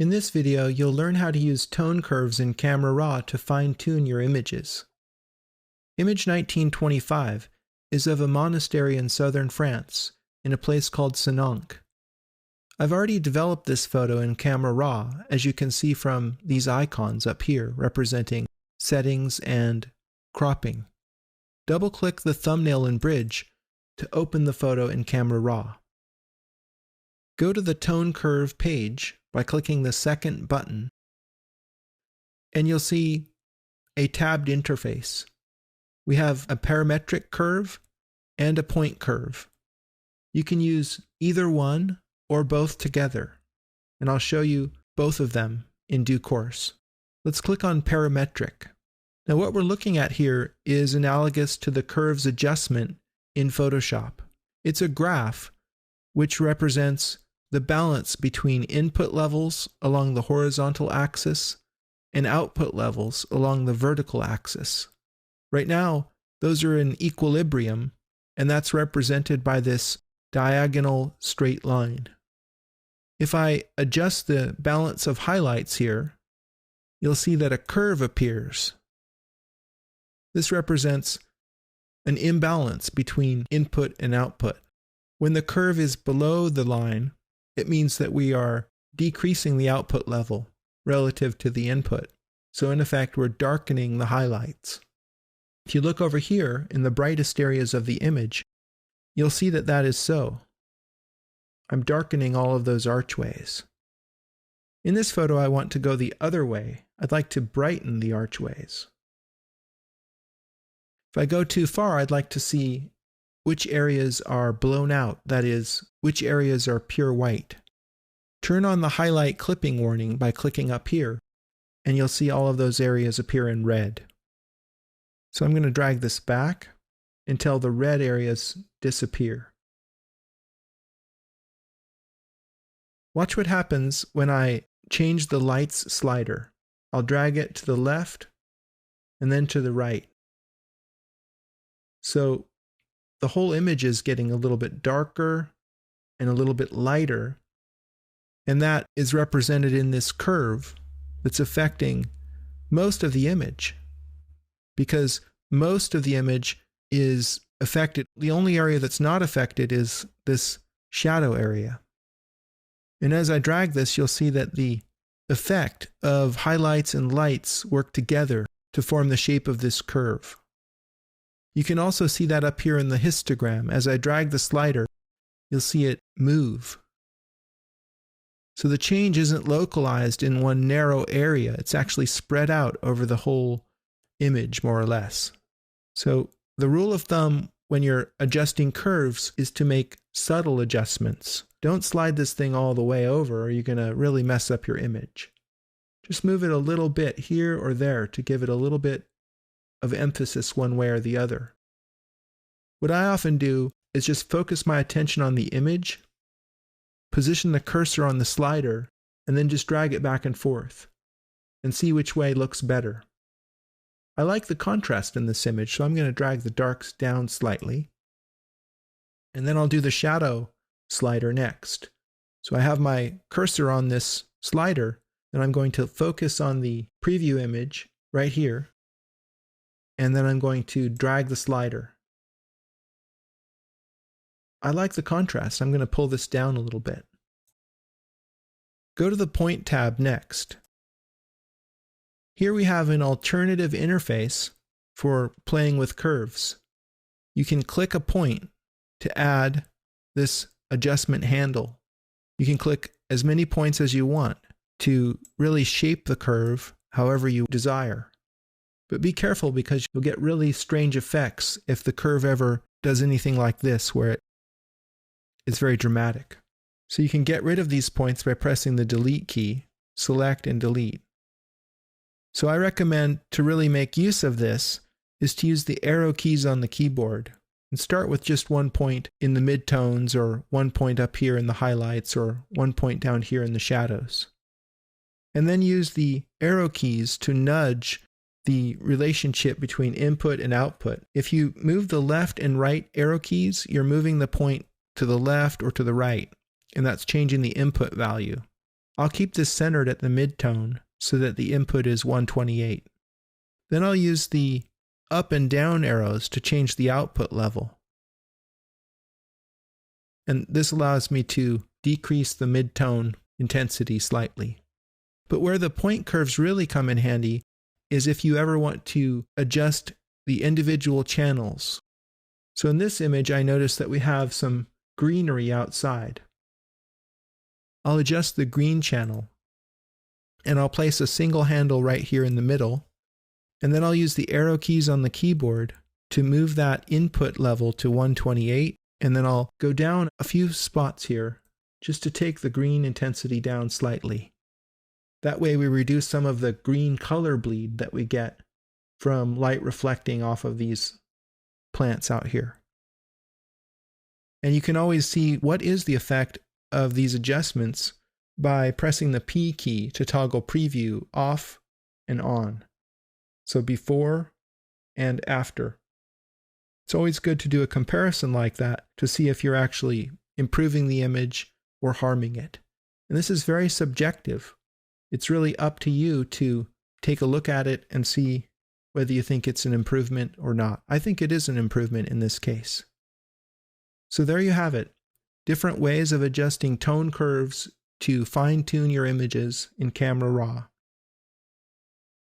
In this video, you'll learn how to use tone curves in Camera Raw to fine-tune your images. Image 1925 is of a monastery in southern France, in a place called Senonc. I've already developed this photo in Camera Raw, as you can see from these icons up here representing settings and cropping. Double-click the thumbnail in Bridge to open the photo in Camera Raw. Go to the Tone Curve page by clicking the second button, and you'll see a tabbed interface. We have a parametric curve and a point curve. You can use either one or both together, and I'll show you both of them in due course. Let's click on parametric. Now what we're looking at here is analogous to the curves adjustment in Photoshop. It's a graph which represents the balance between input levels along the horizontal axis and output levels along the vertical axis. Right now, those are in equilibrium, and that's represented by this diagonal straight line. If I adjust the balance of highlights here, you'll see that a curve appears. This represents an imbalance between input and output. When the curve is below the line, it means that we are decreasing the output level relative to the input. So in effect, we're darkening the highlights. If you look over here in the brightest areas of the image, you'll see that that is so. I'm darkening all of those archways. In this photo, I want to go the other way. I'd like to brighten the archways. If I go too far, I'd like to see which areas are blown out, that is, which areas are pure white. Turn on the highlight clipping warning by clicking up here, and you'll see all of those areas appear in red. So I'm going to drag this back until the red areas disappear. Watch what happens when I change the lights slider. I'll drag it to the left and then to the right. So the whole image is getting a little bit darker and a little bit lighter, and that is represented in this curve that's affecting most of the image, because most of the image is affected. The only area that's not affected is this shadow area. And as I drag this, you'll see that the effect of highlights and lights work together to form the shape of this curve. You can also see that up here in the histogram. As I drag the slider, you'll see it move. So the change isn't localized in one narrow area. It's actually spread out over the whole image, more or less. So the rule of thumb when you're adjusting curves is to make subtle adjustments. Don't slide this thing all the way over, or you're going to really mess up your image. Just move it a little bit here or there to give it a little bit of emphasis one way or the other. What I often do is just focus my attention on the image, position the cursor on the slider, and then just drag it back and forth and see which way looks better. I like the contrast in this image, so I'm going to drag the darks down slightly, and then I'll do the shadow slider next. So I have my cursor on this slider, and I'm going to focus on the preview image right here, and then I'm going to drag the slider. I like the contrast. I'm going to pull this down a little bit. Go to the Point tab next. Here we have an alternative interface for playing with curves. You can click a point to add this adjustment handle. You can click as many points as you want to really shape the curve however you desire. But be careful, because you'll get really strange effects if the curve ever does anything like this, where it's very dramatic. So you can get rid of these points by pressing the delete key, select and delete. So I recommend, to really make use of this, is to use the arrow keys on the keyboard and start with just one point in the midtones, or one point up here in the highlights, or one point down here in the shadows. And then use the arrow keys to nudge the relationship between input and output. If you move the left and right arrow keys, you're moving the point to the left or to the right, and that's changing the input value. I'll keep this centered at the midtone so that the input is 128. Then I'll use the up and down arrows to change the output level. And this allows me to decrease the midtone intensity slightly. But where the point curves really come in handy is if you ever want to adjust the individual channels. So in this image, I notice that we have some greenery outside. I'll adjust the green channel, and I'll place a single handle right here in the middle, and then I'll use the arrow keys on the keyboard to move that input level to 128, and then I'll go down a few spots here just to take the green intensity down slightly. That way we reduce some of the green color bleed that we get from light reflecting off of these plants out here. And you can always see what is the effect of these adjustments by pressing the P key to toggle preview off and on. So before and after. It's always good to do a comparison like that to see if you're actually improving the image or harming it. And this is very subjective. It's really up to you to take a look at it and see whether you think it's an improvement or not. I think it is an improvement in this case. So there you have it. Different ways of adjusting tone curves to fine-tune your images in Camera Raw.